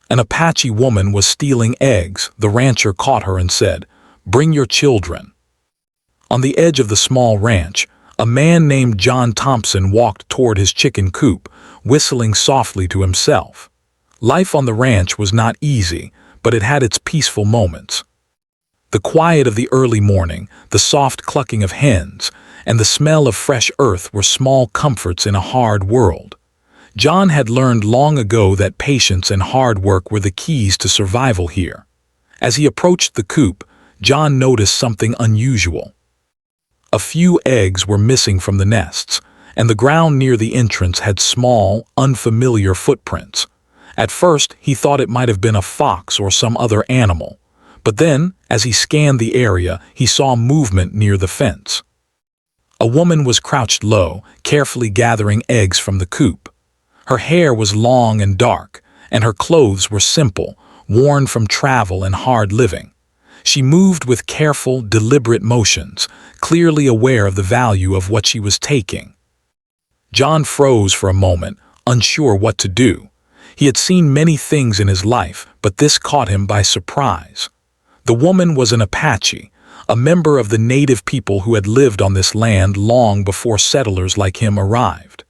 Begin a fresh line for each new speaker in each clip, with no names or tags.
An Apache woman was stealing eggs. The rancher caught her and said, "Bring your children." On the edge of the small ranch, a man named John Thompson walked toward his chicken coop, whistling softly to himself. Life on the ranch was not easy, but it had its peaceful moments. The quiet of the early morning, the soft clucking of hens, and the smell of fresh earth were small comforts in a hard world. John had learned long ago that patience and hard work were the keys to survival here. As he approached the coop, John noticed something unusual. A few eggs were missing from the nests, and the ground near the entrance had small, unfamiliar footprints. At first, he thought it might have been a fox or some other animal, but then, as he scanned the area, he saw movement near the fence. A woman was crouched low, carefully gathering eggs from the coop. Her hair was long and dark, and her clothes were simple, worn from travel and hard living. She moved with careful, deliberate motions, clearly aware of the value of what she was taking. John froze for a moment, unsure what to do. He had seen many things in his life, but this caught him by surprise. The woman was an Apache, a member of the native people who had lived on this land long before settlers like him arrived.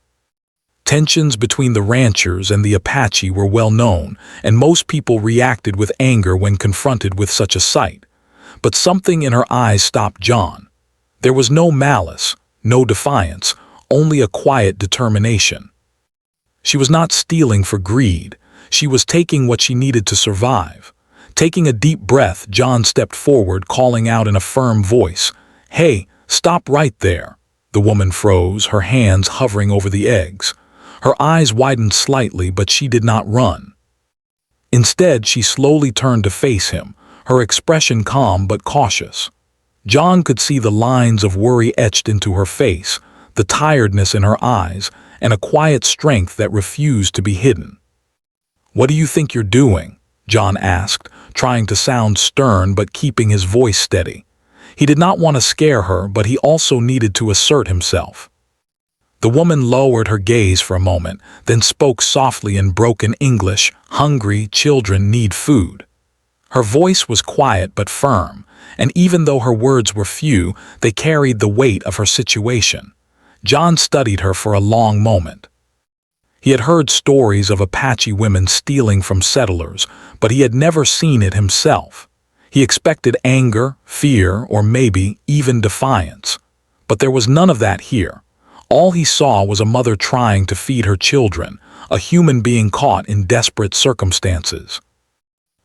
Tensions between the ranchers and the Apache were well known, and most people reacted with anger when confronted with such a sight. But something in her eyes stopped John. There was no malice, no defiance, only a quiet determination. She was not stealing for greed. She was taking what she needed to survive. Taking a deep breath, John stepped forward, calling out in a firm voice, "Hey, stop right there." The woman froze, her hands hovering over the eggs. Her eyes widened slightly, but she did not run. Instead, she slowly turned to face him, her expression calm but cautious. John could see the lines of worry etched into her face, the tiredness in her eyes, and a quiet strength that refused to be hidden. "What do you think you're doing?" John asked, trying to sound stern but keeping his voice steady. He did not want to scare her, but he also needed to assert himself. The woman lowered her gaze for a moment, then spoke softly in broken English, "Hungry children need food." Her voice was quiet but firm, and even though her words were few, they carried the weight of her situation. John studied her for a long moment. He had heard stories of Apache women stealing from settlers, but he had never seen it himself. He expected anger, fear, or maybe even defiance. But there was none of that here. All he saw was a mother trying to feed her children, a human being caught in desperate circumstances.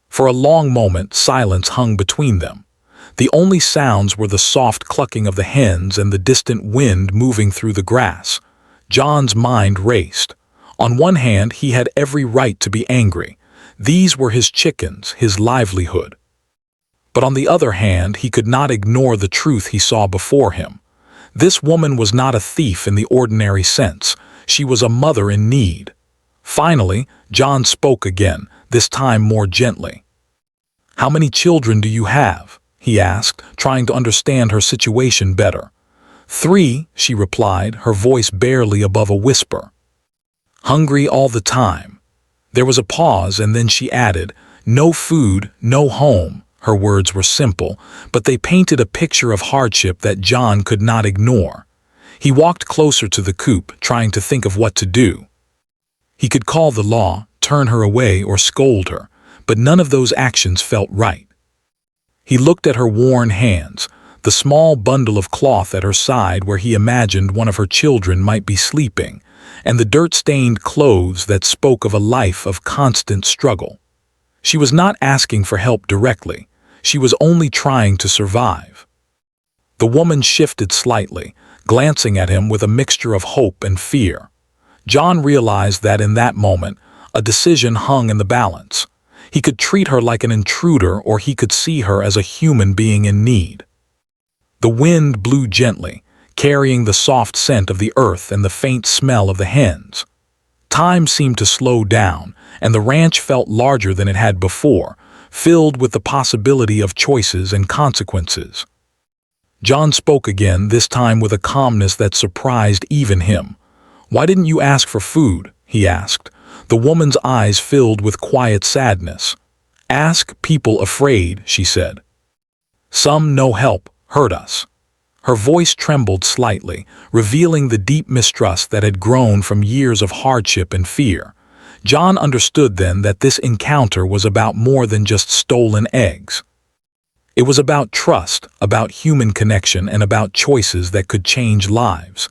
For a long moment, silence hung between them. The only sounds were the soft clucking of the hens and the distant wind moving through the grass. John's mind raced. On one hand, he had every right to be angry. These were his chickens, his livelihood. But on the other hand, he could not ignore the truth he saw before him. This woman was not a thief in the ordinary sense. She was a mother in need. Finally, John spoke again, this time more gently. "How many children do you have?" he asked, trying to understand her situation better. "3," she replied, her voice barely above a whisper. "Hungry all the time." There was a pause, and then she added, "No food, no home." Her words were simple, but they painted a picture of hardship that John could not ignore. He walked closer to the coop, trying to think of what to do. He could call the law, turn her away, or scold her, but none of those actions felt right. He looked at her worn hands, the small bundle of cloth at her side where he imagined one of her children might be sleeping, and the dirt-stained clothes that spoke of a life of constant struggle. She was not asking for help directly. She was only trying to survive. The woman shifted slightly, glancing at him with a mixture of hope and fear. John realized that in that moment, a decision hung in the balance. He could treat her like an intruder, or he could see her as a human being in need. The wind blew gently, carrying the soft scent of the earth and the faint smell of the hens. Time seemed to slow down, and the ranch felt larger than it had before, filled with the possibility of choices and consequences. John spoke again, this time with a calmness that surprised even him. "Why didn't you ask for food?" he asked, The woman's eyes filled with quiet sadness. "Ask people afraid," she said. "Some no help hurt us." Her voice trembled slightly, revealing the deep mistrust that had grown from years of hardship and fear. John understood then that this encounter was about more than just stolen eggs. It was about trust, about human connection, and about choices that could change lives.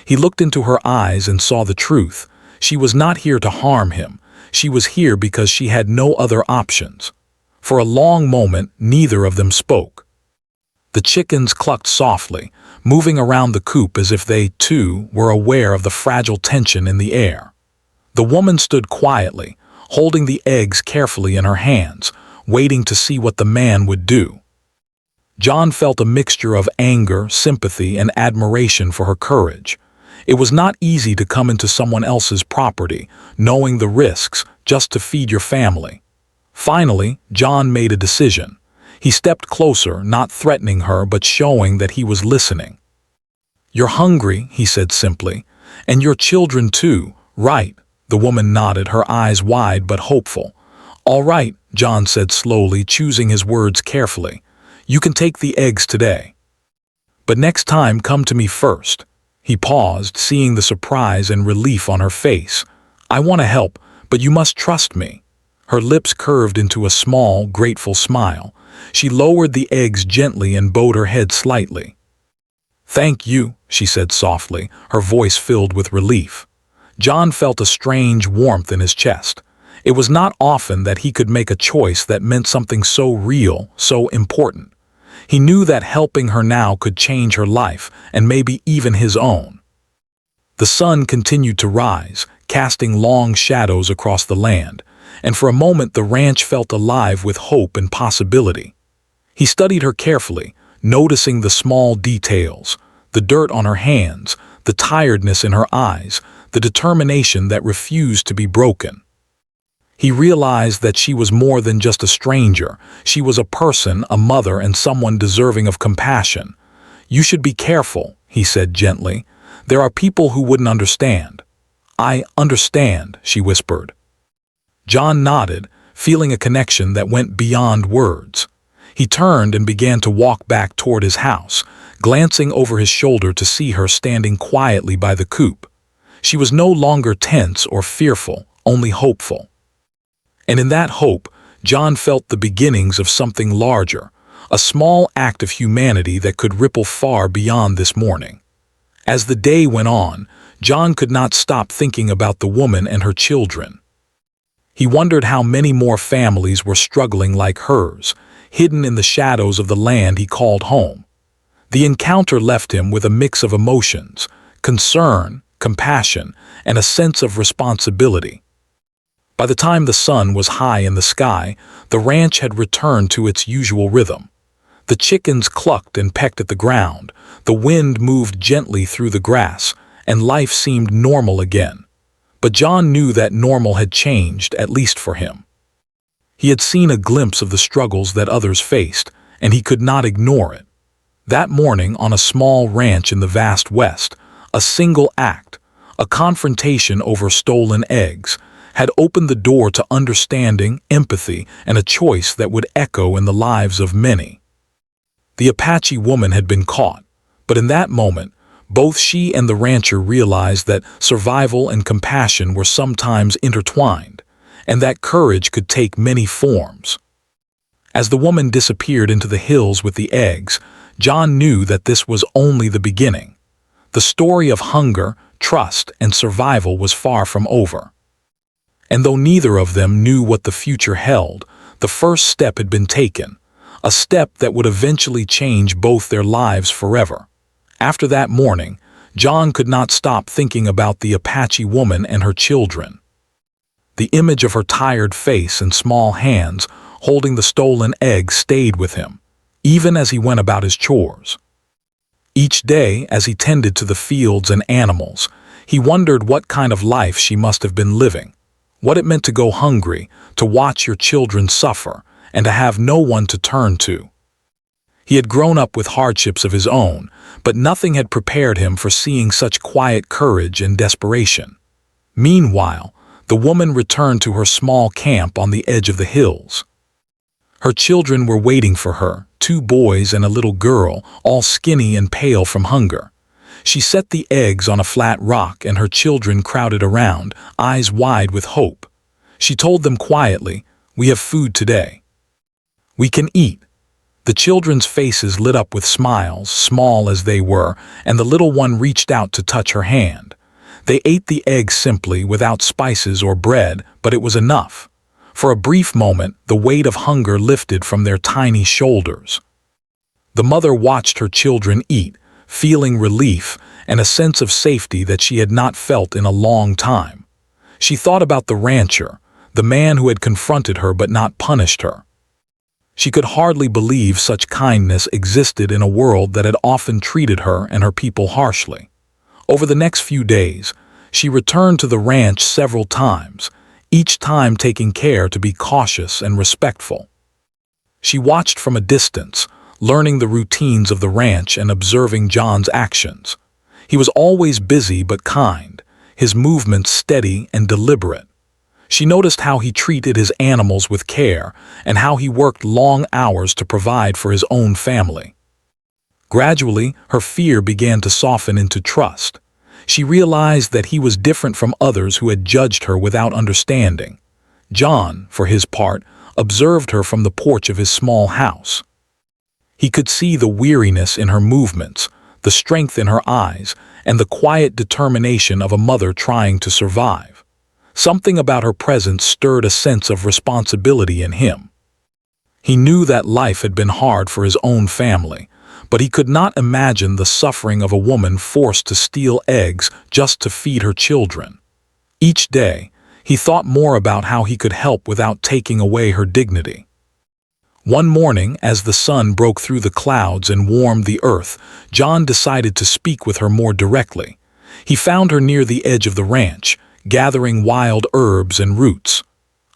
He looked into her eyes and saw the truth. She was not here to harm him. She was here because she had no other options. For a long moment, neither of them spoke. The chickens clucked softly, moving around the coop as if they, too, were aware of the fragile tension in the air. The woman stood quietly, holding the eggs carefully in her hands, waiting to see what the man would do. John felt a mixture of anger, sympathy, and admiration for her courage. It was not easy to come into someone else's property, knowing the risks, just to feed your family. Finally, John made a decision. He stepped closer, not threatening her but showing that he was listening. "You're hungry," he said simply. "And your children too, right?" The woman nodded, her eyes wide but hopeful. "All right," John said slowly, choosing his words carefully. "You can take the eggs today. But next time come to me first." He paused, seeing the surprise and relief on her face. "I want to help, but you must trust me." Her lips curved into a small, grateful smile. She lowered the eggs gently and bowed her head slightly. "Thank you," she said softly, her voice filled with relief. John felt a strange warmth in his chest. It was not often that he could make a choice that meant something so real, so important. He knew that helping her now could change her life, and maybe even his own. The sun continued to rise, casting long shadows across the land, and for a moment the ranch felt alive with hope and possibility. He studied her carefully, noticing the small details, the dirt on her hands, the tiredness in her eyes, the determination that refused to be broken. He realized that she was more than just a stranger. She was a person, a mother, and someone deserving of compassion. "You should be careful," he said gently. "There are people who wouldn't understand." "I understand," she whispered. John nodded, feeling a connection that went beyond words. He turned and began to walk back toward his house, glancing over his shoulder to see her standing quietly by the coop. She was no longer tense or fearful, only hopeful. And in that hope, John felt the beginnings of something larger, a small act of humanity that could ripple far beyond this morning. As the day went on, John could not stop thinking about the woman and her children. He wondered how many more families were struggling like hers, hidden in the shadows of the land he called home. The encounter left him with a mix of emotions, concern, compassion, and a sense of responsibility. By the time the sun was high in the sky, the ranch had returned to its usual rhythm. The chickens clucked and pecked at the ground, the wind moved gently through the grass, and life seemed normal again. But John knew that normal had changed, at least for him. He had seen a glimpse of the struggles that others faced, and he could not ignore it. That morning, on a small ranch in the vast West, a single act, a confrontation over stolen eggs, had opened the door to understanding, empathy, and a choice that would echo in the lives of many. The Apache woman had been caught, but in that moment, both she and the rancher realized that survival and compassion were sometimes intertwined, and that courage could take many forms. As the woman disappeared into the hills with the eggs, John knew that this was only the beginning. The story of hunger, trust, and survival was far from over. And though neither of them knew what the future held, the first step had been taken, a step that would eventually change both their lives forever. After that morning, John could not stop thinking about the Apache woman and her children. The image of her tired face and small hands holding the stolen eggs stayed with him, even as he went about his chores. Each day, as he tended to the fields and animals, he wondered what kind of life she must have been living, what it meant to go hungry, to watch your children suffer, and to have no one to turn to. He had grown up with hardships of his own, but nothing had prepared him for seeing such quiet courage and desperation. Meanwhile, the woman returned to her small camp on the edge of the hills. Her children were waiting for her, 2 boys and a little girl, all skinny and pale from hunger. She set the eggs on a flat rock and her children crowded around, eyes wide with hope. She told them quietly, "We have food today. We can eat." The children's faces lit up with smiles, small as they were, and the little one reached out to touch her hand. They ate the eggs simply, without spices or bread, but it was enough. For a brief moment, the weight of hunger lifted from their tiny shoulders. The mother watched her children eat, feeling relief and a sense of safety that she had not felt in a long time. She thought about the rancher, the man who had confronted her but not punished her. She could hardly believe such kindness existed in a world that had often treated her and her people harshly. Over the next few days, she returned to the ranch several times, each time taking care to be cautious and respectful. She watched from a distance, learning the routines of the ranch and observing John's actions. He was always busy but kind, his movements steady and deliberate. She noticed how he treated his animals with care and how he worked long hours to provide for his own family. Gradually, her fear began to soften into trust. She realized that he was different from others who had judged her without understanding. John, for his part, observed her from the porch of his small house. He could see the weariness in her movements, the strength in her eyes, and the quiet determination of a mother trying to survive. Something about her presence stirred a sense of responsibility in him. He knew that life had been hard for his own family, but he could not imagine the suffering of a woman forced to steal eggs just to feed her children. Each day, he thought more about how he could help without taking away her dignity. One morning, as the sun broke through the clouds and warmed the earth, John decided to speak with her more directly. He found her near the edge of the ranch, gathering wild herbs and roots.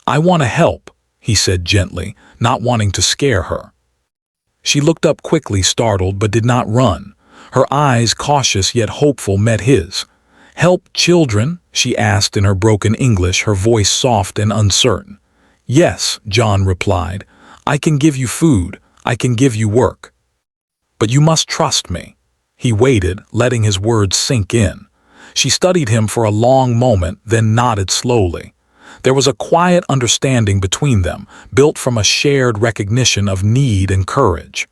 "I want to help," he said gently, not wanting to scare her. She looked up quickly, startled, but did not run. Her eyes, cautious yet hopeful, met his. "Help children?" she asked in her broken English, her voice soft and uncertain. "Yes," John replied. "I can give you food. I can give you work. But you must trust me." He waited, letting his words sink in. She studied him for a long moment, then nodded slowly. There was a quiet understanding between them, built from a shared recognition of need and courage.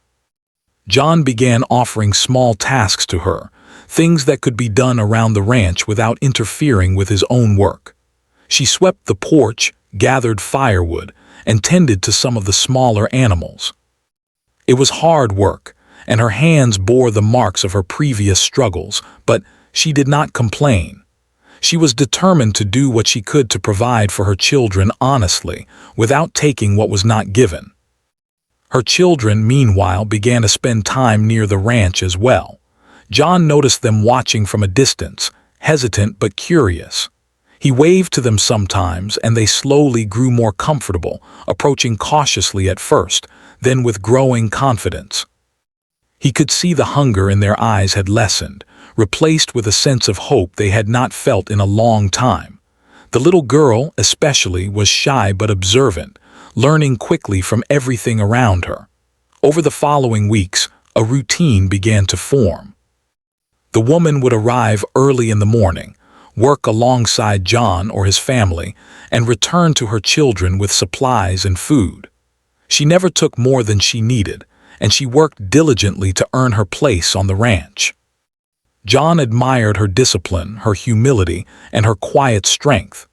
John began offering small tasks to her, things that could be done around the ranch without interfering with his own work. She swept the porch, gathered firewood, and tended to some of the smaller animals. It was hard work, and her hands bore the marks of her previous struggles, but she did not complain. She was determined to do what she could to provide for her children honestly, without taking what was not given. Her children, meanwhile, began to spend time near the ranch as well. John noticed them watching from a distance, hesitant but curious. He waved to them sometimes, and they slowly grew more comfortable, approaching cautiously at first, then with growing confidence. He could see the hunger in their eyes had lessened, replaced with a sense of hope they had not felt in a long time. The little girl, especially, was shy but observant, learning quickly from everything around her. Over the following weeks, a routine began to form. The woman would arrive early in the morning, work alongside John or his family, and return to her children with supplies and food. She never took more than she needed, and she worked diligently to earn her place on the ranch. John admired her discipline, her humility, and her quiet strength.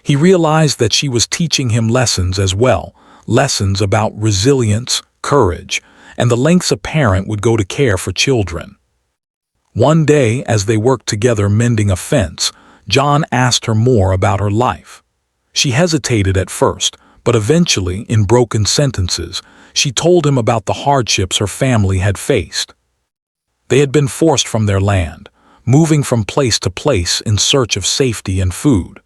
He realized that she was teaching him lessons as well, lessons about resilience, courage, and the lengths a parent would go to care for children. One day, as they worked together mending a fence, John asked her more about her life. She hesitated at first, but eventually, in broken sentences, she told him about the hardships her family had faced. They had been forced from their land, moving from place to place in search of safety and food.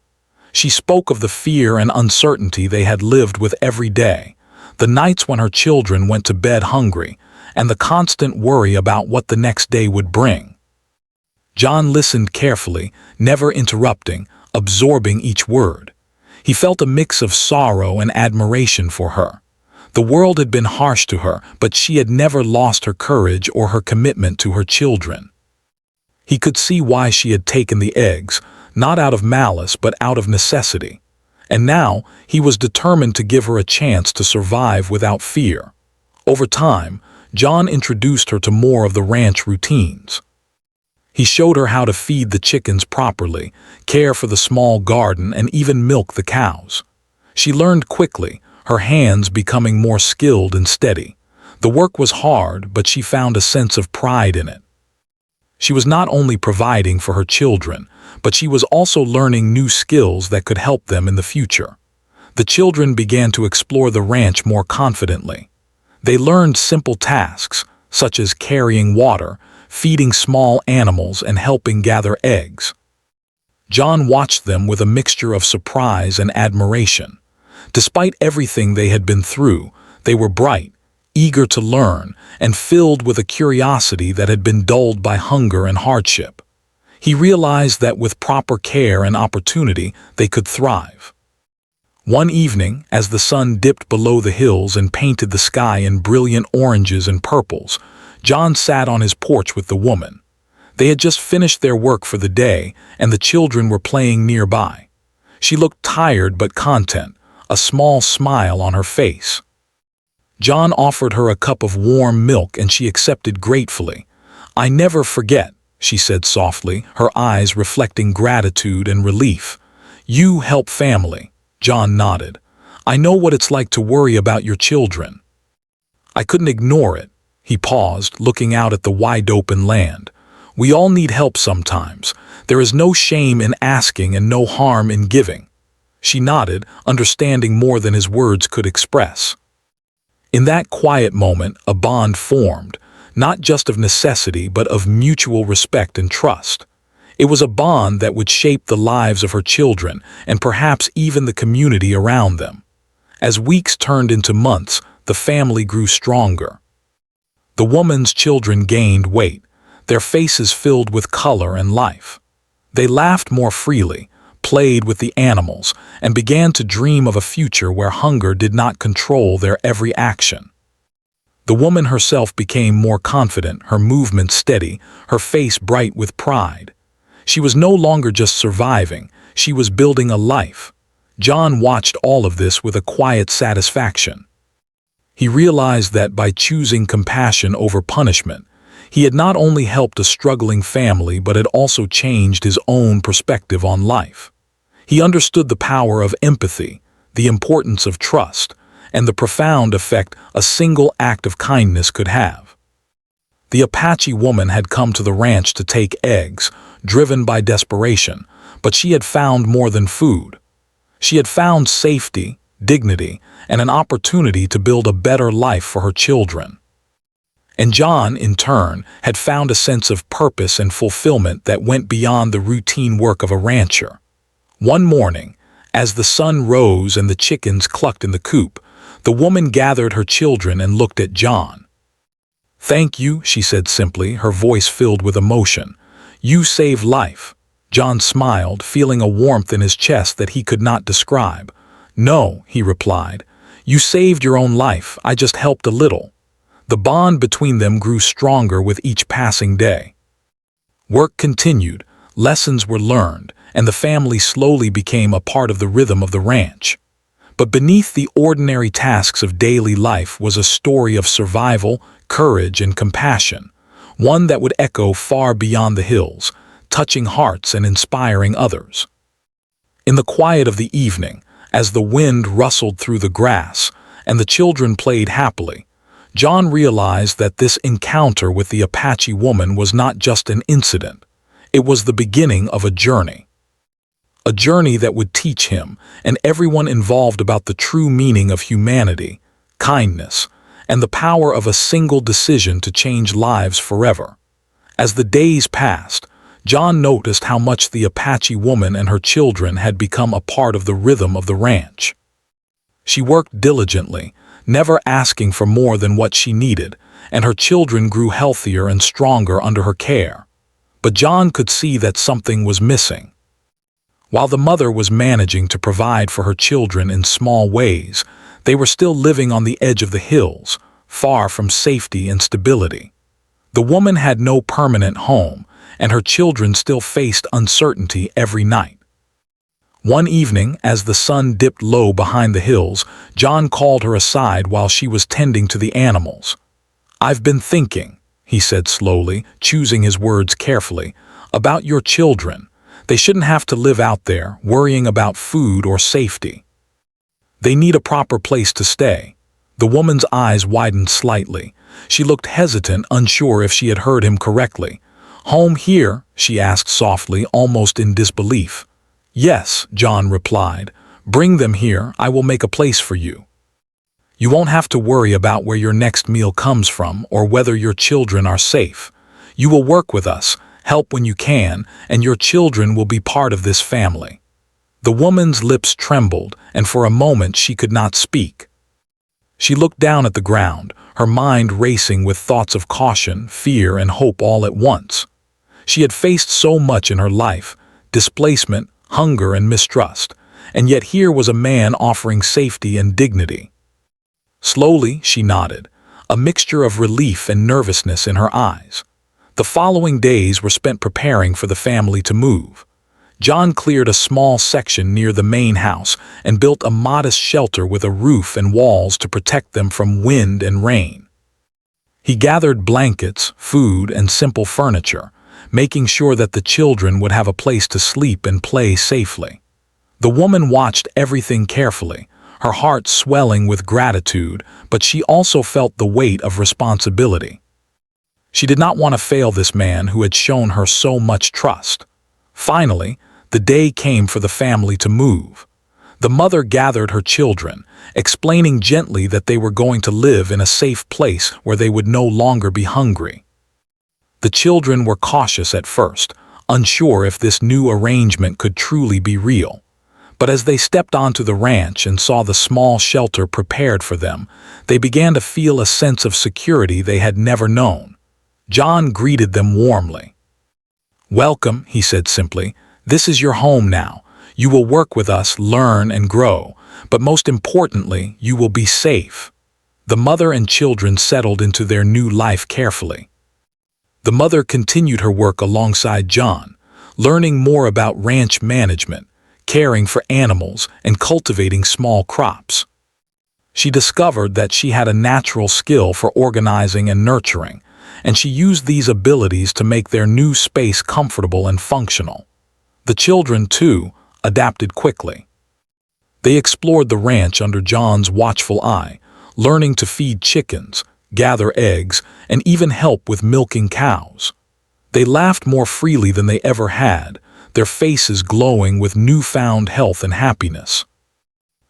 She spoke of the fear and uncertainty they had lived with every day, the nights when her children went to bed hungry, and the constant worry about what the next day would bring. John listened carefully, never interrupting, absorbing each word. He felt a mix of sorrow and admiration for her. The world had been harsh to her, but she had never lost her courage or her commitment to her children. He could see why she had taken the eggs, not out of malice but out of necessity. And now he was determined to give her a chance to survive without fear. Over time, John introduced her to more of the ranch routines. He showed her how to feed the chickens properly, care for the small garden, and even milk the cows. She learned quickly, her hands becoming more skilled and steady. The work was hard, but she found a sense of pride in it. She was not only providing for her children, but she was also learning new skills that could help them in the future. The children began to explore the ranch more confidently. They learned simple tasks, such as carrying water, feeding small animals, and helping gather eggs. John watched them with a mixture of surprise and admiration. Despite everything they had been through, they were bright, eager to learn, and filled with a curiosity that had been dulled by hunger and hardship. He realized that with proper care and opportunity, they could thrive. One evening, as the sun dipped below the hills and painted the sky in brilliant oranges and purples, John sat on his porch with the woman. They had just finished their work for the day, and the children were playing nearby. She looked tired but content, a small smile on her face. John offered her a cup of warm milk, and she accepted gratefully. "I never forget," she said softly, her eyes reflecting gratitude and relief. "You help family." John nodded. "I know what it's like to worry about your children." I couldn't ignore it. He paused, looking out at the wide-open land. "We all need help sometimes. There is no shame in asking and no harm in giving." She nodded, understanding more than his words could express. In that quiet moment, a bond formed, not just of necessity but of mutual respect and trust. It was a bond that would shape the lives of her children and perhaps even the community around them. As weeks turned into months, the family grew stronger. The woman's children gained weight, their faces filled with color and life. They laughed more freely, played with the animals, and began to dream of a future where hunger did not control their every action. The woman herself became more confident, her movements steady, her face bright with pride. She was no longer just surviving, she was building a life. John watched all of this with a quiet satisfaction. He realized that by choosing compassion over punishment, he had not only helped a struggling family but had also changed his own perspective on life. He understood the power of empathy, the importance of trust, and the profound effect a single act of kindness could have. The Apache woman had come to the ranch to take eggs, driven by desperation, but she had found more than food. She had found safety, dignity, and an opportunity to build a better life for her children. And John, in turn, had found a sense of purpose and fulfillment that went beyond the routine work of a rancher. One morning, as the sun rose and the chickens clucked in the coop, the woman gathered her children and looked at John. "Thank you," she said simply, her voice filled with emotion. "You saved life." John smiled, feeling a warmth in his chest that he could not describe. "No," he replied. "You saved your own life, I just helped a little." The bond between them grew stronger with each passing day. Work continued, lessons were learned, and the family slowly became a part of the rhythm of the ranch. But beneath the ordinary tasks of daily life was a story of survival, courage, and compassion, one that would echo far beyond the hills, touching hearts and inspiring others. In the quiet of the evening, as the wind rustled through the grass and the children played happily, John realized that this encounter with the Apache woman was not just an incident. It was the beginning of a journey. A journey that would teach him and everyone involved about the true meaning of humanity, kindness, and the power of a single decision to change lives forever. As the days passed, John noticed how much the Apache woman and her children had become a part of the rhythm of the ranch. She worked diligently, never asking for more than what she needed, and her children grew healthier and stronger under her care. But John could see that something was missing. While the mother was managing to provide for her children in small ways, they were still living on the edge of the hills, far from safety and stability. The woman had no permanent home, and her children still faced uncertainty every night. One evening, as the sun dipped low behind the hills, John called her aside while she was tending to the animals. "I've been thinking," he said slowly, choosing his words carefully, "about your children. They shouldn't have to live out there, worrying about food or safety. They need a proper place to stay." The woman's eyes widened slightly. She looked hesitant, unsure if she had heard him correctly. "Home here?" she asked softly, almost in disbelief. "Yes," John replied. "Bring them here, I will make a place for you. You won't have to worry about where your next meal comes from or whether your children are safe. You will work with us, help when you can, and your children will be part of this family." The woman's lips trembled, and for a moment she could not speak. She looked down at the ground, her mind racing with thoughts of caution, fear, and hope all at once. She had faced so much in her life: displacement, hunger, and mistrust, and yet here was a man offering safety and dignity. Slowly, she nodded, a mixture of relief and nervousness in her eyes. The following days were spent preparing for the family to move. John cleared a small section near the main house and built a modest shelter with a roof and walls to protect them from wind and rain. He gathered blankets, food, and simple furniture, making sure that the children would have a place to sleep and play safely. The woman watched everything carefully, her heart swelling with gratitude, but she also felt the weight of responsibility. She did not want to fail this man who had shown her so much trust. Finally, the day came for the family to move. The mother gathered her children, explaining gently that they were going to live in a safe place where they would no longer be hungry. The children were cautious at first, unsure if this new arrangement could truly be real. But as they stepped onto the ranch and saw the small shelter prepared for them, they began to feel a sense of security they had never known. John greeted them warmly. "Welcome," he said simply. "This is your home now. You will work with us, learn, and grow, but most importantly, you will be safe." The mother and children settled into their new life carefully. The mother continued her work alongside John, learning more about ranch management, caring for animals, and cultivating small crops. She discovered that she had a natural skill for organizing and nurturing, and she used these abilities to make their new space comfortable and functional. The children, too, adapted quickly. They explored the ranch under John's watchful eye, learning to feed chickens, gather eggs, and even help with milking cows. They laughed more freely than they ever had, their faces glowing with newfound health and happiness.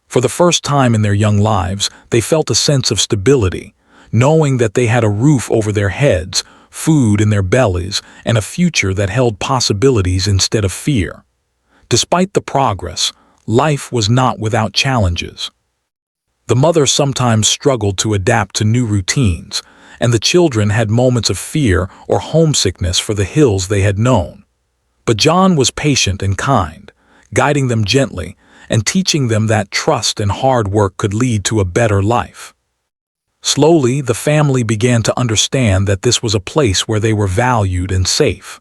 For the first time in their young lives, they felt a sense of stability, knowing that they had a roof over their heads, food in their bellies, and a future that held possibilities instead of fear. Despite the progress, life was not without challenges. The mother sometimes struggled to adapt to new routines, and the children had moments of fear or homesickness for the hills they had known. But John was patient and kind, guiding them gently and teaching them that trust and hard work could lead to a better life. Slowly, the family began to understand that this was a place where they were valued and safe.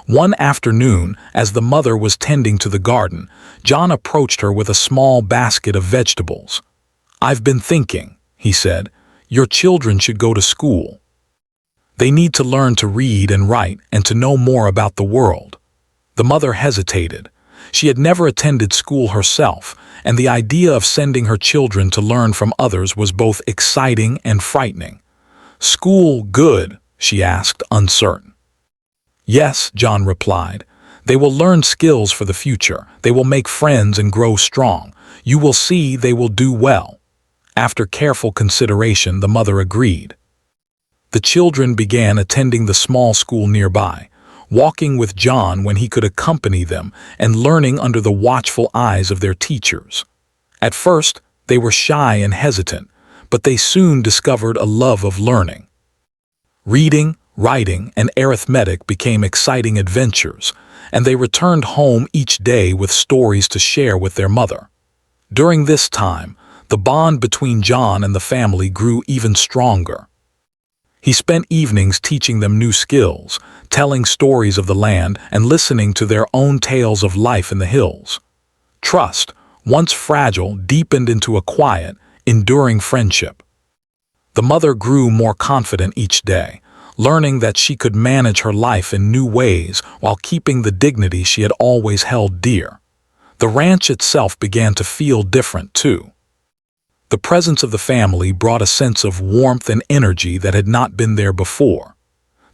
One afternoon, as the mother was tending to the garden, John approached her with a small basket of vegetables. "I've been thinking," he said, "your children should go to school. They need to learn to read and write and to know more about the world." The mother hesitated. She had never attended school herself, and the idea of sending her children to learn from others was both exciting and frightening. "School good?" she asked, uncertain. "Yes," John replied. "They will learn skills for the future. They will make friends and grow strong. You will see they will do well." After careful consideration, the mother agreed. The children began attending the small school nearby, walking with John when he could accompany them and learning under the watchful eyes of their teachers. At first, they were shy and hesitant, but they soon discovered a love of learning. Reading, writing, and arithmetic became exciting adventures, and they returned home each day with stories to share with their mother. During this time, the bond between John and the family grew even stronger. He spent evenings teaching them new skills, telling stories of the land, and listening to their own tales of life in the hills. Trust, once fragile, deepened into a quiet, enduring friendship. The mother grew more confident each day, learning that she could manage her life in new ways while keeping the dignity she had always held dear. The ranch itself began to feel different, too. The presence of the family brought a sense of warmth and energy that had not been there before.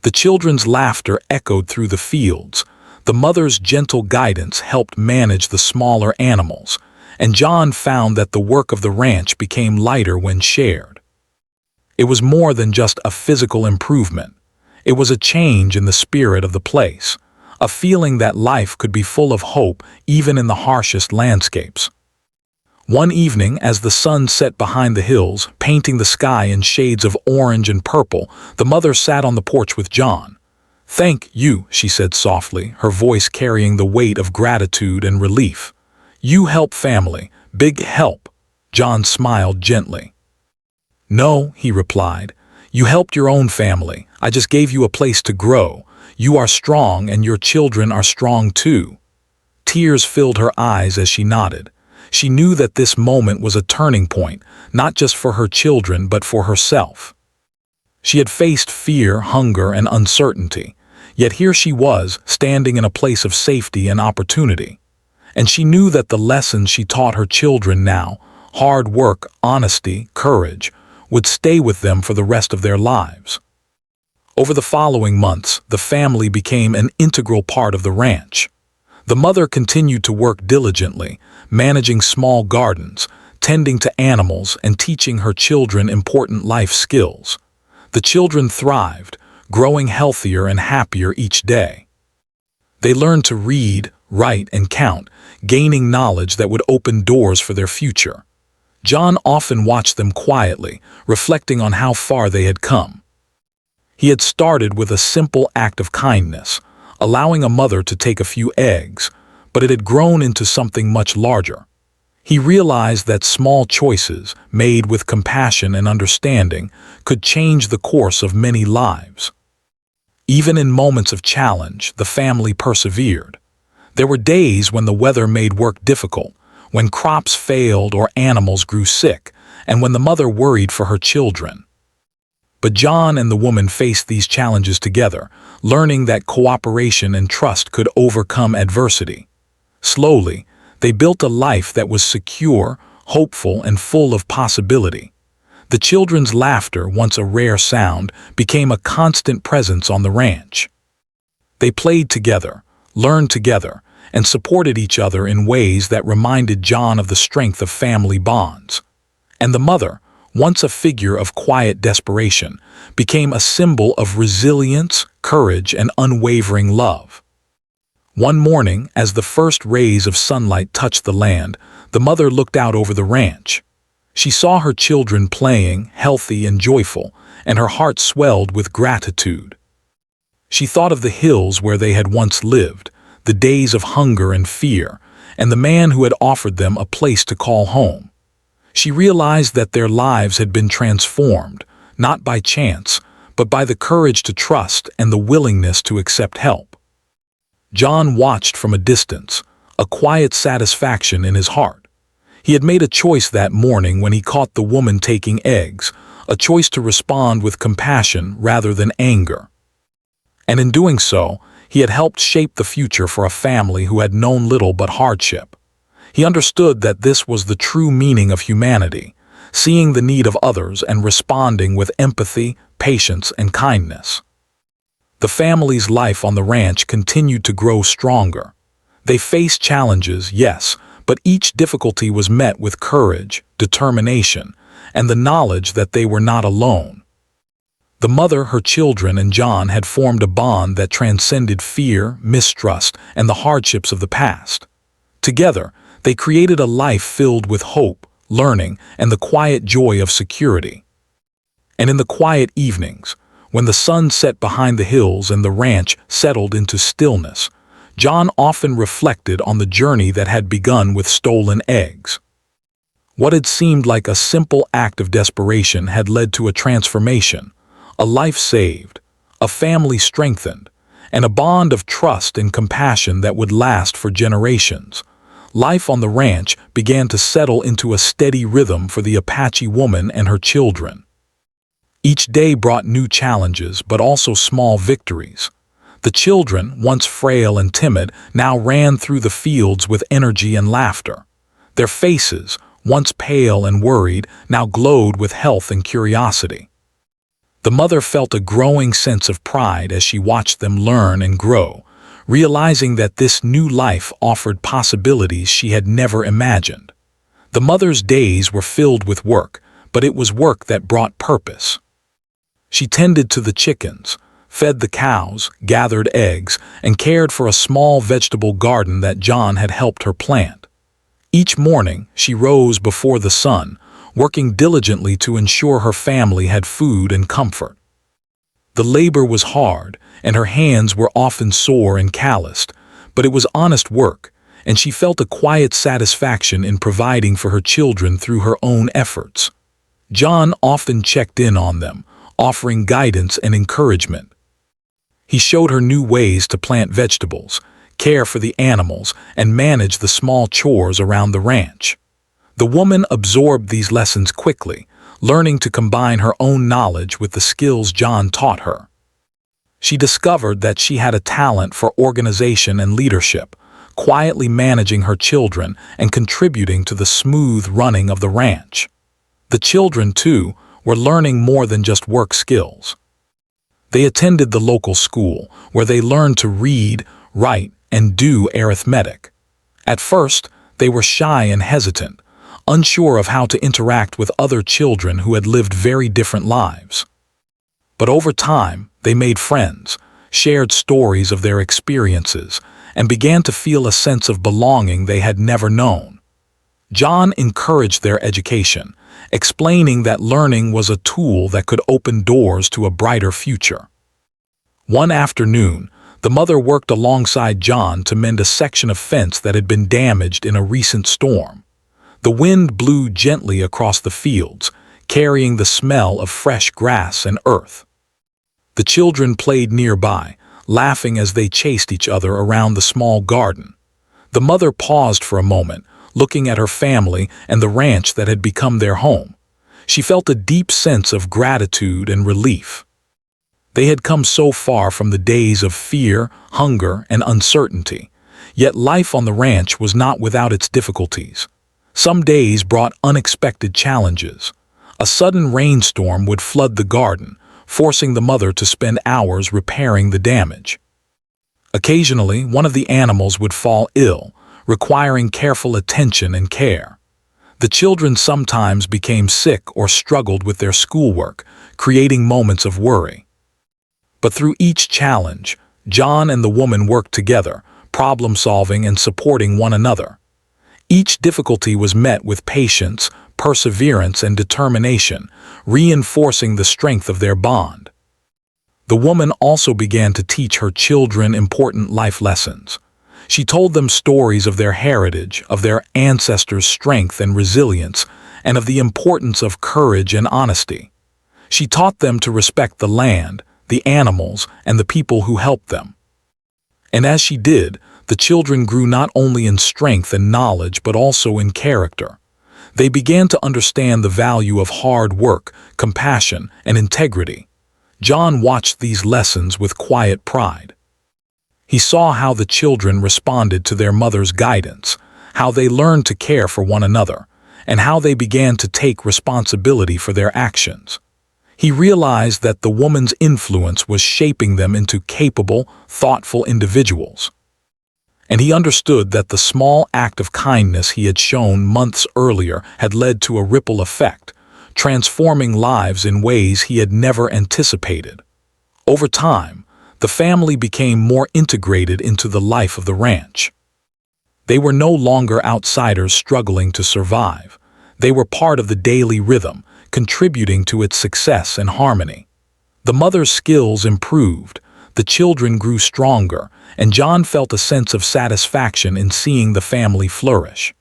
The children's laughter echoed through the fields, the mother's gentle guidance helped manage the smaller animals, and John found that the work of the ranch became lighter when shared. It was more than just a physical improvement. It was a change in the spirit of the place, a feeling that life could be full of hope even in the harshest landscapes. One evening, as the sun set behind the hills, painting the sky in shades of orange and purple, the mother sat on the porch with John. "Thank you," she said softly, her voice carrying the weight of gratitude and relief. "You help family, big help." John smiled gently. "No," he replied, "you helped your own family. I just gave you a place to grow. You are strong and your children are strong too." Tears filled her eyes as she nodded. She knew that this moment was a turning point, not just for her children but for herself. She had faced fear, hunger, and uncertainty, yet here she was, standing in a place of safety and opportunity. And she knew that the lessons she taught her children now, hard work, honesty, courage, would stay with them for the rest of their lives. Over the following months, the family became an integral part of the ranch. The mother continued to work diligently, managing small gardens, tending to animals, and teaching her children important life skills. The children thrived, growing healthier and happier each day. They learned to read, write, and count, gaining knowledge that would open doors for their future. John often watched them quietly, reflecting on how far they had come. He had started with a simple act of kindness, allowing a mother to take a few eggs, but it had grown into something much larger. He realized that small choices, made with compassion and understanding, could change the course of many lives. Even in moments of challenge, the family persevered. There were days when the weather made work difficult, when crops failed or animals grew sick, and when the mother worried for her children. But John and the woman faced these challenges together, learning that cooperation and trust could overcome adversity. Slowly, they built a life that was secure, hopeful, and full of possibility. The children's laughter, once a rare sound, became a constant presence on the ranch. They played together, learned together, and supported each other in ways that reminded John of the strength of family bonds. And the mother, once a figure of quiet desperation, became a symbol of resilience, courage, and unwavering love. One morning, as the first rays of sunlight touched the land, the mother looked out over the ranch. She saw her children playing, healthy and joyful, and her heart swelled with gratitude. She thought of the hills where they had once lived, the days of hunger and fear, and the man who had offered them a place to call home. She realized that their lives had been transformed, not by chance, but by the courage to trust and the willingness to accept help. John watched from a distance, a quiet satisfaction in his heart. He had made a choice that morning when he caught the woman taking eggs, a choice to respond with compassion rather than anger. And in doing so, he had helped shape the future for a family who had known little but hardship. He understood that this was the true meaning of humanity, seeing the need of others and responding with empathy, patience, and kindness. The family's life on the ranch continued to grow stronger. They faced challenges, yes, but each difficulty was met with courage, determination, and the knowledge that they were not alone. The mother, her children, and John had formed a bond that transcended fear, mistrust, and the hardships of the past. Together, they created a life filled with hope, learning, and the quiet joy of security. And in the quiet evenings, When the sun set behind the hills and the ranch settled into stillness, John often reflected on the journey that had begun with stolen eggs. What had seemed like a simple act of desperation had led to a transformation, a life saved, a family strengthened, and a bond of trust and compassion that would last for generations. Life on the ranch began to settle into a steady rhythm for the Apache woman and her children. Each day brought new challenges, but also small victories. The children, once frail and timid, now ran through the fields with energy and laughter. Their faces, once pale and worried, now glowed with health and curiosity. The mother felt a growing sense of pride as she watched them learn and grow, realizing that this new life offered possibilities she had never imagined. The mother's days were filled with work, but it was work that brought purpose. She tended to the chickens, fed the cows, gathered eggs, and cared for a small vegetable garden that John had helped her plant. Each morning, she rose before the sun, working diligently to ensure her family had food and comfort. The labor was hard, and her hands were often sore and calloused, but it was honest work, and she felt a quiet satisfaction in providing for her children through her own efforts. John often checked in on them, offering guidance and encouragement. He showed her new ways to plant vegetables, care for the animals, and manage the small chores around the ranch. The woman absorbed these lessons quickly, learning to combine her own knowledge with the skills John taught her. She discovered that she had a talent for organization and leadership, quietly managing her children and contributing to the smooth running of the ranch. The children, too, were learning more than just work skills. They attended the local school, where they learned to read, write, and do arithmetic. At first, they were shy and hesitant, unsure of how to interact with other children who had lived very different lives. But over time, they made friends, shared stories of their experiences, and began to feel a sense of belonging they had never known. John encouraged their education, explaining that learning was a tool that could open doors to a brighter future. One afternoon, the mother worked alongside John to mend a section of fence that had been damaged in a recent storm. The wind blew gently across the fields, carrying the smell of fresh grass and earth. The children played nearby, laughing as they chased each other around the small garden. The mother paused for a moment, looking at her family and the ranch that had become their home. She felt a deep sense of gratitude and relief. They had come so far from the days of fear, hunger, and uncertainty, yet life on the ranch was not without its difficulties. Some days brought unexpected challenges. A sudden rainstorm would flood the garden, forcing the mother to spend hours repairing the damage. Occasionally, one of the animals would fall ill, requiring careful attention and care. The children sometimes became sick or struggled with their schoolwork, creating moments of worry. But through each challenge, John and the woman worked together, problem-solving and supporting one another. Each difficulty was met with patience, perseverance, and determination, reinforcing the strength of their bond. The woman also began to teach her children important life lessons. She told them stories of their heritage, of their ancestors' strength and resilience, and of the importance of courage and honesty. She taught them to respect the land, the animals, and the people who helped them. And as she did, the children grew not only in strength and knowledge but also in character. They began to understand the value of hard work, compassion, and integrity. John watched these lessons with quiet pride. He saw how the children responded to their mother's guidance, how they learned to care for one another, and how they began to take responsibility for their actions. He realized that the woman's influence was shaping them into capable, thoughtful individuals. And he understood that the small act of kindness he had shown months earlier had led to a ripple effect, transforming lives in ways he had never anticipated. Over time, the family became more integrated into the life of the ranch. They were no longer outsiders struggling to survive. They were part of the daily rhythm, contributing to its success and harmony. The mother's skills improved, the children grew stronger, and John felt a sense of satisfaction in seeing the family flourish.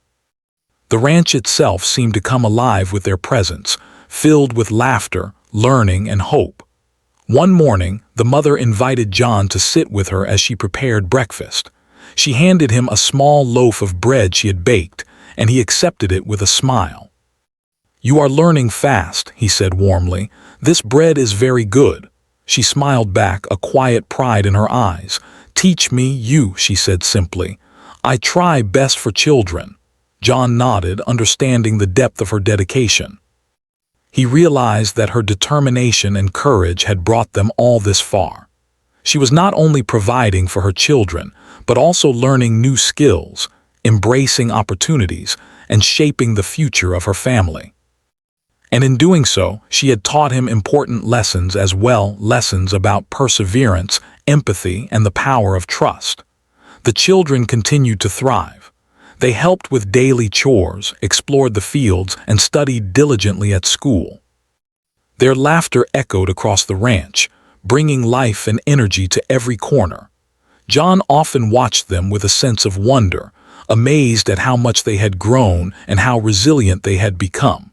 The ranch itself seemed to come alive with their presence, filled with laughter, learning, and hope. One morning, the mother invited John to sit with her as she prepared breakfast. She handed him a small loaf of bread she had baked, and he accepted it with a smile. "You are learning fast," he said warmly. "This bread is very good." She smiled back, a quiet pride in her eyes. "Teach me, you," she said simply. "I try best for children." John nodded, understanding the depth of her dedication. He realized that her determination and courage had brought them all this far. She was not only providing for her children, but also learning new skills, embracing opportunities, and shaping the future of her family. And in doing so, she had taught him important lessons as well, lessons about perseverance, empathy, and the power of trust. The children continued to thrive. They helped with daily chores, explored the fields, and studied diligently at school. Their laughter echoed across the ranch, bringing life and energy to every corner. John often watched them with a sense of wonder, amazed at how much they had grown and how resilient they had become.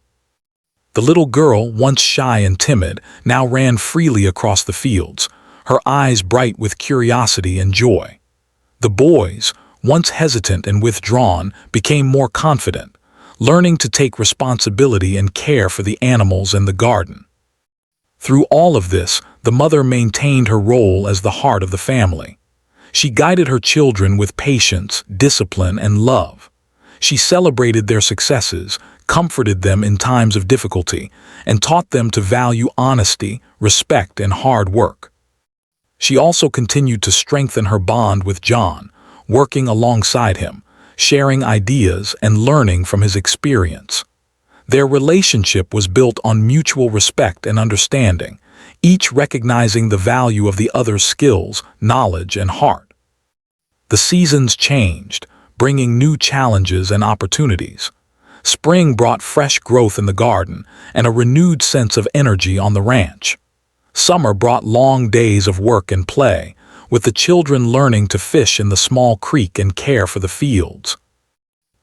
The little girl, once shy and timid, now ran freely across the fields, her eyes bright with curiosity and joy. The boys, once hesitant and withdrawn, became more confident, learning to take responsibility and care for the animals and the garden. Through all of this, the mother maintained her role as the heart of the family. She guided her children with patience, discipline, and love. She celebrated their successes, comforted them in times of difficulty, and taught them to value honesty, respect, and hard work. She also continued to strengthen her bond with John, working alongside him, sharing ideas and learning from his experience. Their relationship was built on mutual respect and understanding, each recognizing the value of the other's skills, knowledge, and heart. The seasons changed, bringing new challenges and opportunities. Spring brought fresh growth in the garden and a renewed sense of energy on the ranch. Summer brought long days of work and play, with the children learning to fish in the small creek and care for the fields.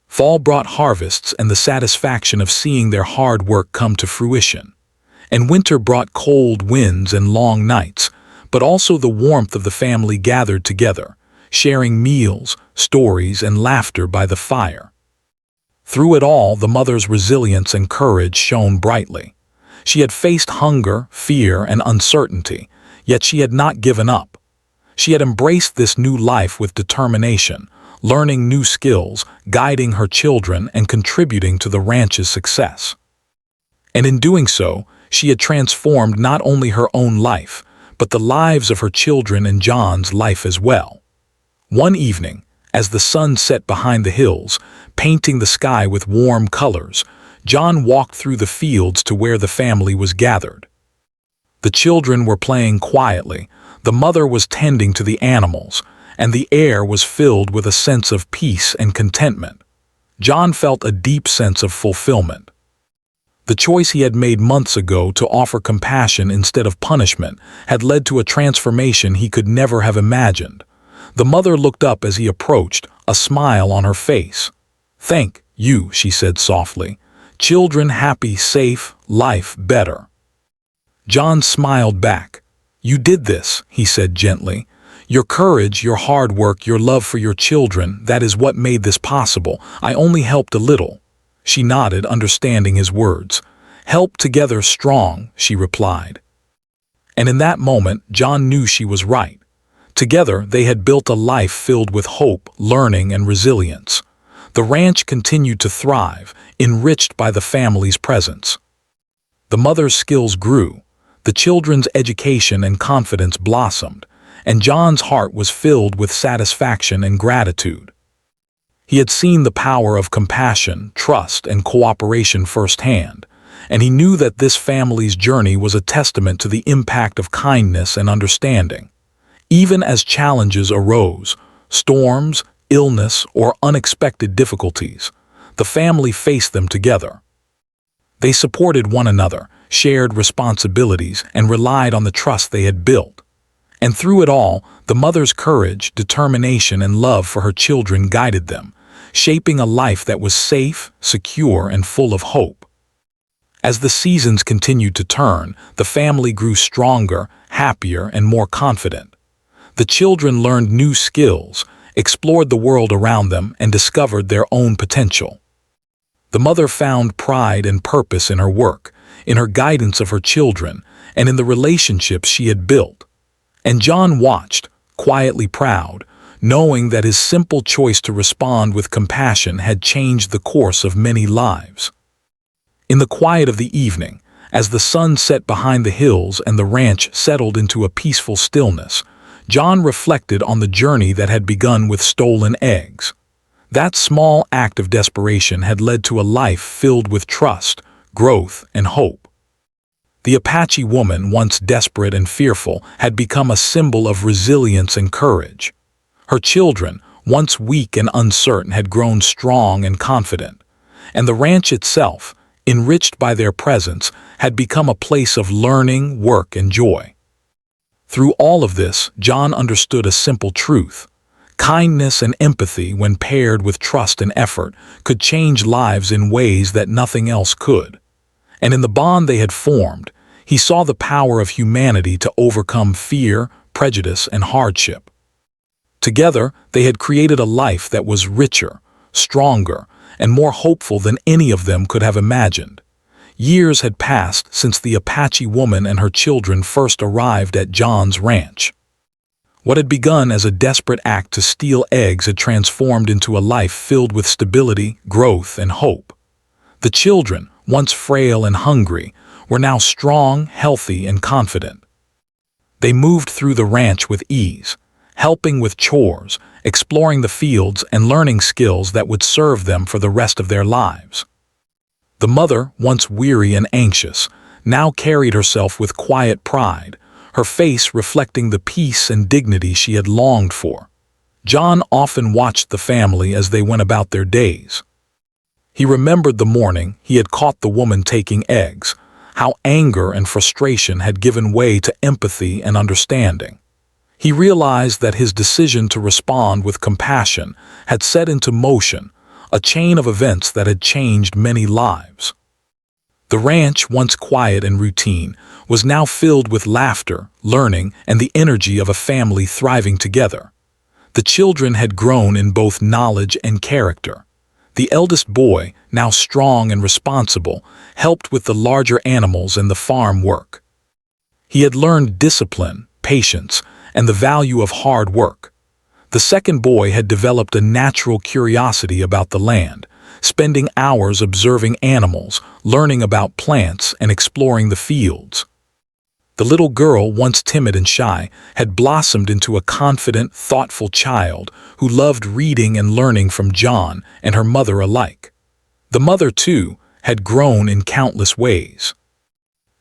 Fall brought harvests and the satisfaction of seeing their hard work come to fruition. And winter brought cold winds and long nights, but also the warmth of the family gathered together, sharing meals, stories, and laughter by the fire. Through it all, the mother's resilience and courage shone brightly. She had faced hunger, fear, and uncertainty, yet she had not given up. She had embraced this new life with determination, learning new skills, guiding her children, and contributing to the ranch's success. And in doing so, she had transformed not only her own life, but the lives of her children and John's life as well. One evening, as the sun set behind the hills, painting the sky with warm colors, John walked through the fields to where the family was gathered. The children were playing quietly, the mother was tending to the animals, and the air was filled with a sense of peace and contentment. John felt a deep sense of fulfillment. The choice he had made months ago to offer compassion instead of punishment had led to a transformation he could never have imagined. The mother looked up as he approached, a smile on her face. "Thank you," she said softly. "Children happy, safe, life better." John smiled back. "You did this," he said gently. "Your courage, your hard work, your love for your children, that is what made this possible. I only helped a little." She nodded, understanding his words. "Help together strong," she replied. And in that moment, John knew she was right. Together, they had built a life filled with hope, learning, and resilience. The ranch continued to thrive, enriched by the family's presence. The mother's skills grew, the children's education and confidence blossomed, and John's heart was filled with satisfaction and gratitude. He had seen the power of compassion, trust, and cooperation firsthand, and he knew that this family's journey was a testament to the impact of kindness and understanding. Even as challenges arose, storms, illness, or unexpected difficulties, the family faced them together. They supported one another, shared responsibilities, and relied on the trust they had built. And through it all, the mother's courage, determination, and love for her children guided them, shaping a life that was safe, secure, and full of hope. As the seasons continued to turn, the family grew stronger, happier, and more confident. The children learned new skills, explored the world around them, and discovered their own potential. The mother found pride and purpose in her work, in her guidance of her children, and in the relationships she had built. And John watched, quietly proud, knowing that his simple choice to respond with compassion had changed the course of many lives. In the quiet of the evening, as the sun set behind the hills and the ranch settled into a peaceful stillness, John reflected on the journey that had begun with stolen eggs. That small act of desperation had led to a life filled with trust, growth, and hope. The Apache woman, once desperate and fearful, had become a symbol of resilience and courage. Her children, once weak and uncertain, had grown strong and confident. And the ranch itself, enriched by their presence, had become a place of learning, work, and joy. Through all of this, John understood a simple truth. Kindness and empathy, when paired with trust and effort, could change lives in ways that nothing else could. And in the bond they had formed, he saw the power of humanity to overcome fear, prejudice, and hardship. Together, they had created a life that was richer, stronger, and more hopeful than any of them could have imagined. Years had passed since the Apache woman and her children first arrived at John's ranch. What had begun as a desperate act to steal eggs had transformed into a life filled with stability, growth, and hope. The children, once frail and hungry, were now strong, healthy, and confident. They moved through the ranch with ease, helping with chores, exploring the fields, and learning skills that would serve them for the rest of their lives. The mother, once weary and anxious, now carried herself with quiet pride, her face reflecting the peace and dignity she had longed for. John often watched the family as they went about their days. He remembered the morning he had caught the woman taking eggs, how anger and frustration had given way to empathy and understanding. He realized that his decision to respond with compassion had set into motion a chain of events that had changed many lives. The ranch, once quiet and routine, was now filled with laughter, learning, and the energy of a family thriving together. The children had grown in both knowledge and character. The eldest boy, now strong and responsible, helped with the larger animals and the farm work. He had learned discipline, patience, and the value of hard work. The second boy had developed a natural curiosity about the land, spending hours observing animals, learning about plants, and exploring the fields. The little girl, once timid and shy, had blossomed into a confident, thoughtful child who loved reading and learning from John and her mother alike. The mother, too, had grown in countless ways.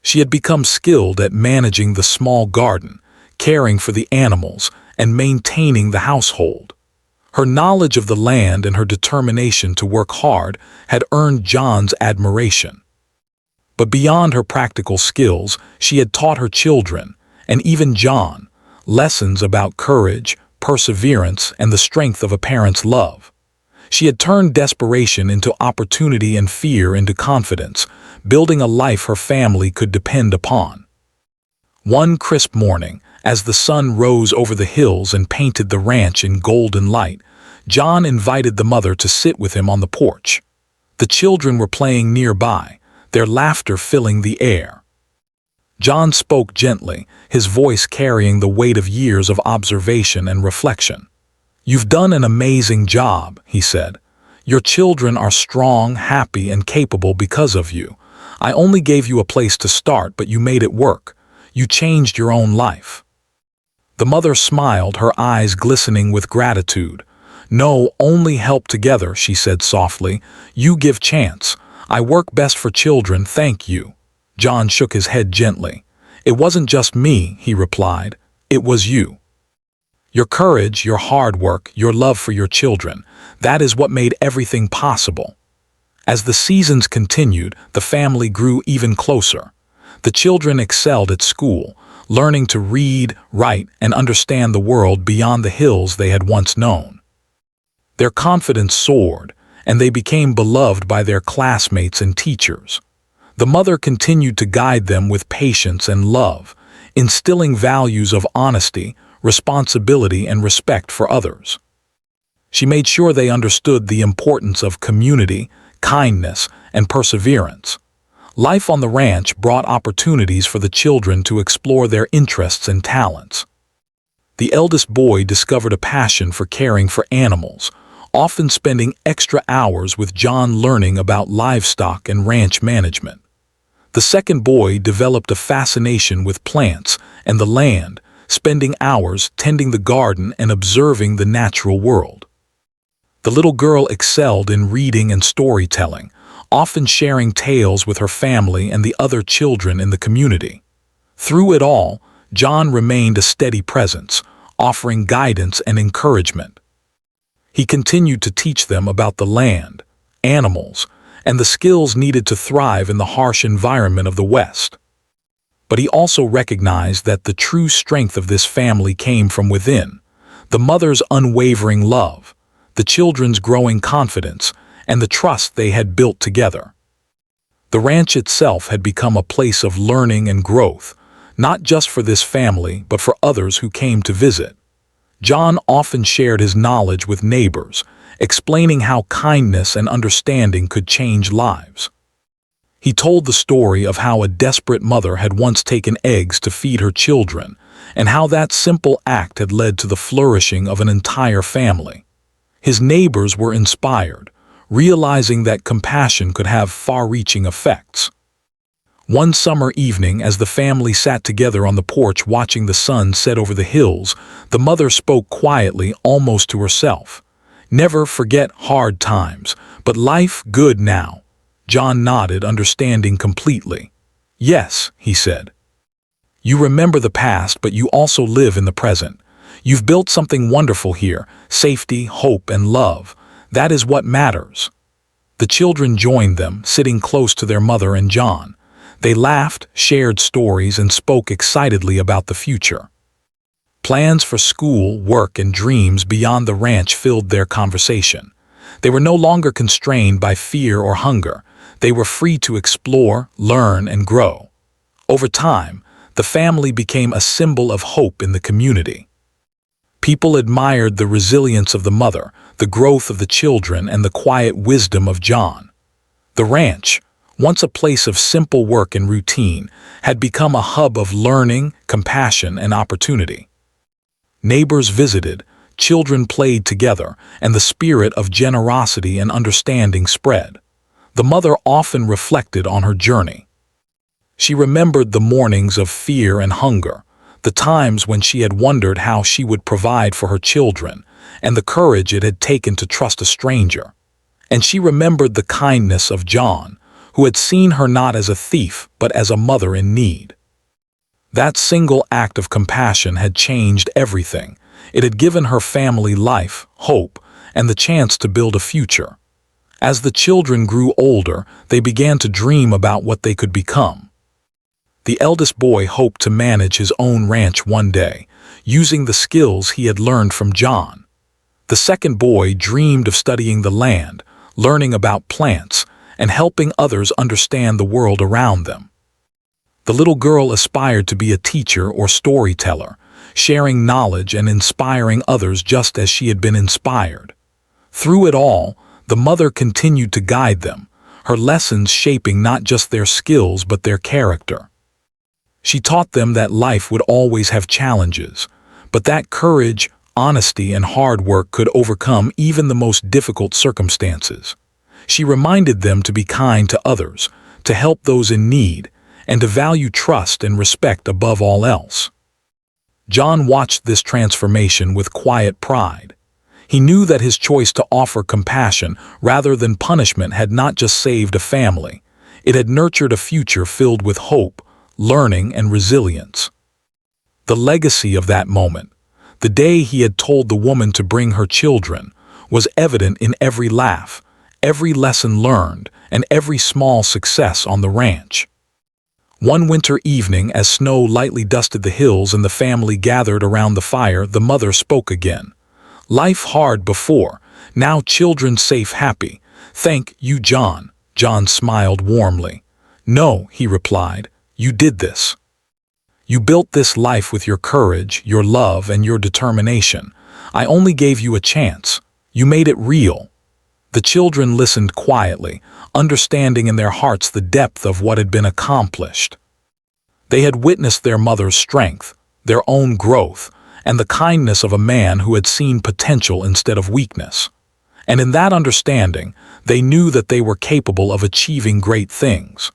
She had become skilled at managing the small garden, caring for the animals, and maintaining the household. Her knowledge of the land and her determination to work hard had earned John's admiration. But beyond her practical skills, she had taught her children, and even John, lessons about courage, perseverance, and the strength of a parent's love. She had turned desperation into opportunity and fear into confidence, building a life her family could depend upon. One crisp morning, as the sun rose over the hills and painted the ranch in golden light, John invited the mother to sit with him on the porch. The children were playing nearby, their laughter filling the air. John spoke gently, his voice carrying the weight of years of observation and reflection. "You've done an amazing job," he said. "Your children are strong, happy, and capable because of you. I only gave you a place to start, but you made it work. You changed your own life." The mother smiled, her eyes glistening with gratitude. "No, only help together," she said softly. "You give chance. I work best for children, thank you." John shook his head gently. "It wasn't just me," he replied. "It was you. Your courage, your hard work, your love for your children, that is what made everything possible." As the seasons continued, the family grew even closer. The children excelled at school, learning to read, write, and understand the world beyond the hills they had once known. Their confidence soared, and they became beloved by their classmates and teachers. The mother continued to guide them with patience and love, instilling values of honesty, responsibility, and respect for others. She made sure they understood the importance of community, kindness, and perseverance. Life on the ranch brought opportunities for the children to explore their interests and talents. The eldest boy discovered a passion for caring for animals, often spending extra hours with John learning about livestock and ranch management. The second boy developed a fascination with plants and the land, spending hours tending the garden and observing the natural world. The little girl excelled in reading and storytelling, often sharing tales with her family and the other children in the community. Through it all, John remained a steady presence, offering guidance and encouragement. He continued to teach them about the land, animals, and the skills needed to thrive in the harsh environment of the West. But he also recognized that the true strength of this family came from within: the mother's unwavering love, the children's growing confidence, and the trust they had built together. The ranch itself had become a place of learning and growth, not just for this family but for others who came to visit. John often shared his knowledge with neighbors, explaining how kindness and understanding could change lives. He told the story of how a desperate mother had once taken eggs to feed her children, and how that simple act had led to the flourishing of an entire family. His neighbors were inspired, realizing that compassion could have far-reaching effects. One summer evening, as the family sat together on the porch watching the sun set over the hills, the mother spoke quietly, almost to herself. "Never forget hard times, but life good now." John nodded, understanding completely. "Yes," he said. "You remember the past, but you also live in the present. You've built something wonderful here: safety, hope, and love. That is what matters." The children joined them, sitting close to their mother and John. They laughed, shared stories, and spoke excitedly about the future. Plans for school, work, and dreams beyond the ranch filled their conversation. They were no longer constrained by fear or hunger. They were free to explore, learn, and grow. Over time, the family became a symbol of hope in the community. People admired the resilience of the mother, the growth of the children, and the quiet wisdom of John. The ranch, once a place of simple work and routine, had become a hub of learning, compassion, and opportunity. Neighbors visited, children played together, and the spirit of generosity and understanding spread. The mother often reflected on her journey. She remembered the mornings of fear and hunger, the times when she had wondered how she would provide for her children, and the courage it had taken to trust a stranger. And she remembered the kindness of John, who had seen her not as a thief but as a mother in need. That single act of compassion had changed everything. It had given her family life, hope, and the chance to build a future. As the children grew older, they began to dream about what they could become. The eldest boy hoped to manage his own ranch one day, using the skills he had learned from John. The second boy dreamed of studying the land, learning about plants, and helping others understand the world around them. The little girl aspired to be a teacher or storyteller, sharing knowledge and inspiring others just as she had been inspired. Through it all, the mother continued to guide them, her lessons shaping not just their skills but their character. She taught them that life would always have challenges, but that courage, honesty, and hard work could overcome even the most difficult circumstances. She reminded them to be kind to others, to help those in need, and to value trust and respect above all else. John watched this transformation with quiet pride. He knew that his choice to offer compassion rather than punishment had not just saved a family, it had nurtured a future filled with hope, learning, and resilience. The legacy of that moment, the day he had told the woman to bring her children, was evident in every laugh, every lesson learned, and every small success on the ranch. One winter evening, as snow lightly dusted the hills and the family gathered around the fire, the mother spoke again. "Life hard before, now children safe happy. Thank you, John." John smiled warmly. "No," he replied, "you did this. You built this life with your courage, your love, and your determination. I only gave you a chance. You made it real." The children listened quietly, understanding in their hearts the depth of what had been accomplished. They had witnessed their mother's strength, their own growth, and the kindness of a man who had seen potential instead of weakness. And in that understanding, they knew that they were capable of achieving great things.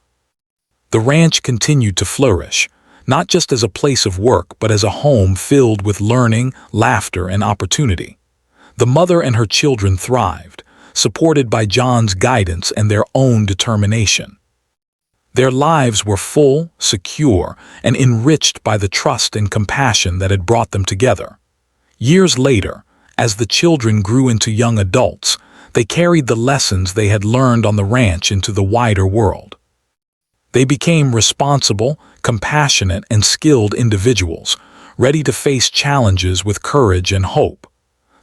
The ranch continued to flourish, not just as a place of work, but as a home filled with learning, laughter, and opportunity. The mother and her children thrived, supported by John's guidance and their own determination. Their lives were full, secure, and enriched by the trust and compassion that had brought them together. Years later, as the children grew into young adults, they carried the lessons they had learned on the ranch into the wider world. They became responsible, compassionate, and skilled individuals, ready to face challenges with courage and hope.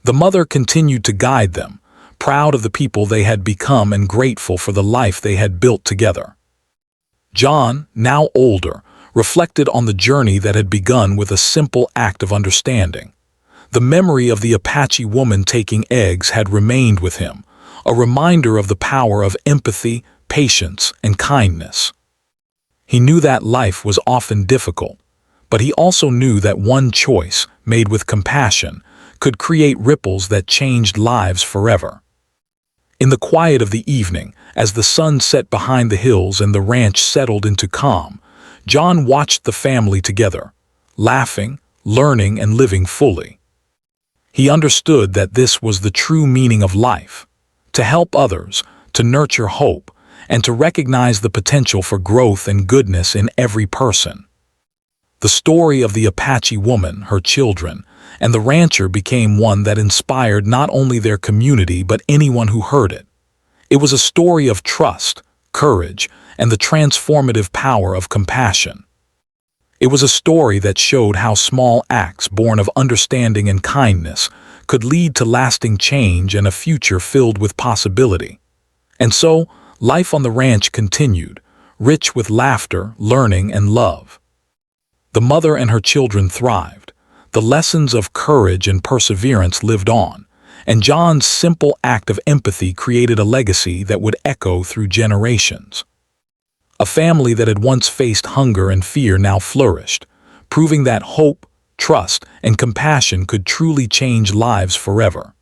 The mother continued to guide them, proud of the people they had become and grateful for the life they had built together. John, now older, reflected on the journey that had begun with a simple act of understanding. The memory of the Apache woman taking eggs had remained with him, a reminder of the power of empathy, patience, and kindness. He knew that life was often difficult, but he also knew that one choice, made with compassion, could create ripples that changed lives forever. In the quiet of the evening, as the sun set behind the hills and the ranch settled into calm, John watched the family together, laughing, learning, and living fully. He understood that this was the true meaning of life: to help others, to nurture hope, and to recognize the potential for growth and goodness in every person. The story of the Apache woman, her children, and the rancher became one that inspired not only their community but anyone who heard it. It was a story of trust, courage, and the transformative power of compassion. It was a story that showed how small acts born of understanding and kindness could lead to lasting change and a future filled with possibility. And so, life on the ranch continued, rich with laughter, learning, and love. The mother and her children thrived. The lessons of courage and perseverance lived on, and John's simple act of empathy created a legacy that would echo through generations. A family that had once faced hunger and fear now flourished, proving that hope, trust, and compassion could truly change lives forever.